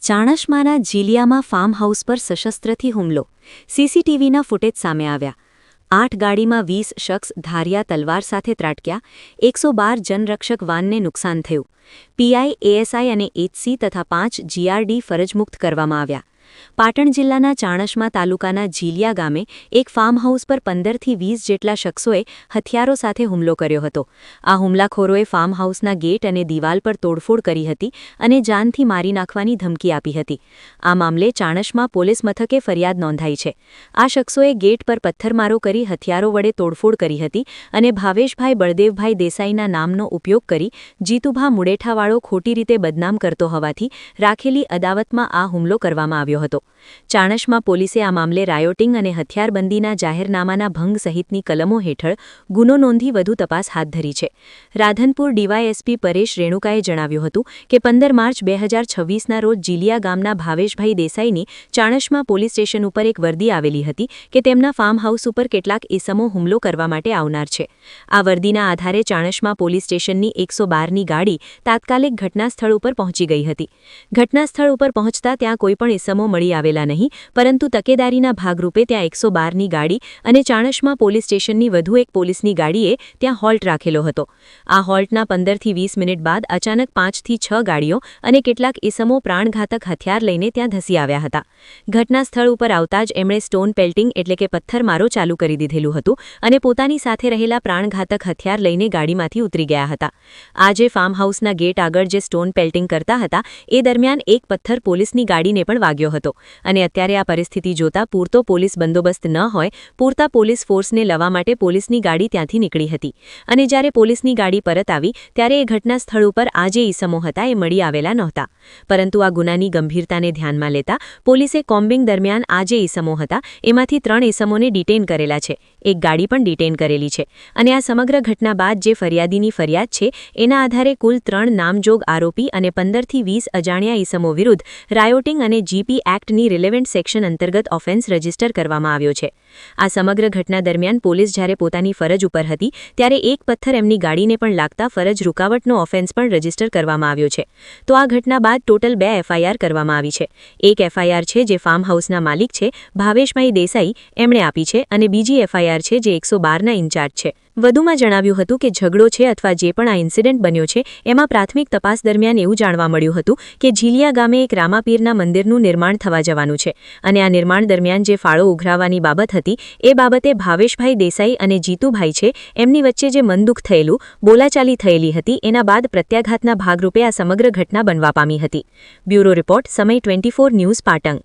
ચાણસ્માના જીલિયામાં farm house પર સશસ્ત્રથી હુમલો. સીસીટીવીના footage સામે આવ્યા. 8 ગાડીમાં 20 શખ્સ ધારિયા તલવાર સાથે ત્રાટક્યા. 112 જનરક્ષક વાનને નુકસાન થયું. પીઆઈ, એએસઆઈ અને એચસી તથા 5 જીઆરડી ફરજમુક્ત કરવામાં આવ્યા. પાટણ જિલ્લાના ચાણસ્મા તાલુકાના જીલિયા ગામે એક ફાર્મ હાઉસ પર 15થી 20 જેટલા શખ્સોએ હથિયારો સાથે હુમલો કર્યો હતો. આ હુમલાખોરોએ ફાર્મ હાઉસના ગેટ અને દિવાલ પર તોડફોડ કરી હતી અને જાનથી મારી નાખવાની ધમકી આપી હતી. આ મામલે ચાણસ્મા પોલીસ મથકે ફરિયાદ નોંધાઈ છે. આ શખ્સોએ ગેટ પર પથ્થરમારો કરી હથિયારો વડે તોડફોડ કરી હતી અને ભાવેશભાઈ બળદેવભાઈ દેસાઈના નામનો ઉપયોગ કરી જીતુભા મુડેઠાવાળો ખોટી રીતે બદનામ કરતો હોવાથી રાખેલી અદાવતમાં આ હુમલો કરવામાં આવ્યો હતો. ચાણસ્મા પોલીસે આ મામલે રાયોટિંગ અને હથિયારબંધીના જાહેરનામાના ભંગ સહિતની કલમો હેઠળ ગુનો નોંધી વધુ તપાસ હાથ ધરી છે. રાધનપુર ડીવાયએસપી પરેશ રેણુકાએ જણાવ્યું હતું કે 15 માર્ચ 2026ના રોજ જીલિયા ગામના ભાવેશભાઈ દેસાઈની ચાણસ્મા પોલીસ સ્ટેશન ઉપર એક વર્દી આવેલી હતી કે તેમના ફાર્મ હાઉસ ઉપર કેટલાક ઇસમો હુમલો કરવા માટે આવનાર છે. આ વર્દીના આધારે ચાણસ્મા પોલીસ સ્ટેશનની 112ની ગાડી તાત્કાલિક ઘટનાસ્થળ ઉપર પહોંચી ગઈ હતી. ઘટનાસ્થળ ઉપર પહોંચતા ત્યાં કોઈપણ ઇસમો મળી આવેલા નહીં, પરંતુ તકેદારીના ભાગરૂપે ત્યાં 112ની ગાડી અને ચાણસ્મા પોલીસ સ્ટેશનની વધુ એક પોલીસની ગાડીએ ત્યાં હોલ્ટ રાખેલો હતો. આ હોલ્ટના 15થી 20 મિનિટ બાદ અચાનક 5થી 6 ગાડીઓ અને કેટલાક ઇસમો પ્રાણઘાતક હથિયાર લઈને ત્યાં ધસી આવ્યા હતા. ઘટના સ્થળ ઉપર આવતા જ એમણે સ્ટોન પેલ્ટિંગ એટલે કે પથ્થરમારો ચાલુ કરી દીધેલું હતું અને પોતાની સાથે રહેલા પ્રાણઘાતક હથિયાર લઈને ગાડીમાંથી ઉતરી ગયા હતા. આજે ફાર્મ હાઉસના ગેટ આગળ જે સ્ટોન પેલ્ટિંગ કરતા હતા એ દરમિયાન એક પથ્થર પોલીસની ગાડીને પણ વાગ્યો હતો અને અત્યારે આ પરિસ્થિતિ જોતા પૂરતો પોલીસ બંદોબસ્ત ન હોય, પૂરતા પોલીસ ફોર્સને લવા માટે પોલીસની ગાડી ત્યાંથી નીકળી હતી અને જ્યારે પોલીસની ગાડી પરત આવી ત્યારે એ ઘટના સ્થળ ઉપર આ જે ઇસમો હતા એ મળી આવેલા નહોતા. પરંતુ આ ગુનાની ગંભીરતાને ધ્યાનમાં લેતા પોલીસે કોમ્બિંગ દરમિયાન આ જે ઇસમો હતા એમાંથી 3 ઇસમોને ડિટેઇન કરેલા છે. એક ગાડી પણ ડિટેઇન કરેલી છે અને આ સમગ્ર ઘટના બાદ જે ફરિયાદીની ફરિયાદ છે એના આધારે કુલ 3 નામજોગ આરોપી અને 15થી 20 અજાણ્યા ઇસમો વિરુદ્ધ રાયોટિંગ અને જીપી એક્ટની રિલેવન્ટ સેક્શન અંતર્ગત ઓફેન્સ રજીસ્ટર કરવામાં આવ્યો છે. આ સમગ્ર ઘટના દરમિયાન પોલીસ જ્યારે પોતાની ફરજ ઉપર હતી ત્યારે એક પથ્થર એમની ગાડીને પણ લાગતા ફરજ રૂકાવટનો ઓફેન્સ પણ રજીસ્ટર કરવામાં આવ્યો છે. તો આ ઘટના બાદ ટોટલ 2 એફઆઈઆર કરવામાં આવી છે. એક એફઆઈઆર છે જે ફાર્મ હાઉસના માલિક છે ભાવેશભાઈ દેસાઈ એમણે આપી છે અને બીજી એફઆઈઆર છે જે 112ના ઇન્ચાર્જ છે. વધુમાં જણાવ્યું હતું કે ઝઘડો છે અથવા જે પણ આ ઇન્સિડન્ટ બન્યો છે એમાં પ્રાથમિક તપાસ દરમિયાન એવું જાણવા મળ્યું હતું કે જીલિયા ગામે એક રામાપીરના મંદિરનું નિર્માણ થવા જવાનું છે અને આ નિર્માણ દરમિયાન જે ફાળો ઉઘરાવવાની બાબત હતી એ બાબતે ભાવેશભાઈ દેસાઈ અને જીતુભાઈ છે એમની વચ્ચે જે મનદુખ થયેલું, બોલાચાલી થયેલી હતી એના બાદ પ્રત્યાઘાતના ભાગરૂપે આ સમગ્ર ઘટના બનવા પામી હતી. બ્યુરો રિપોર્ટ, સમય 24 ન્યૂઝ, પાટણ.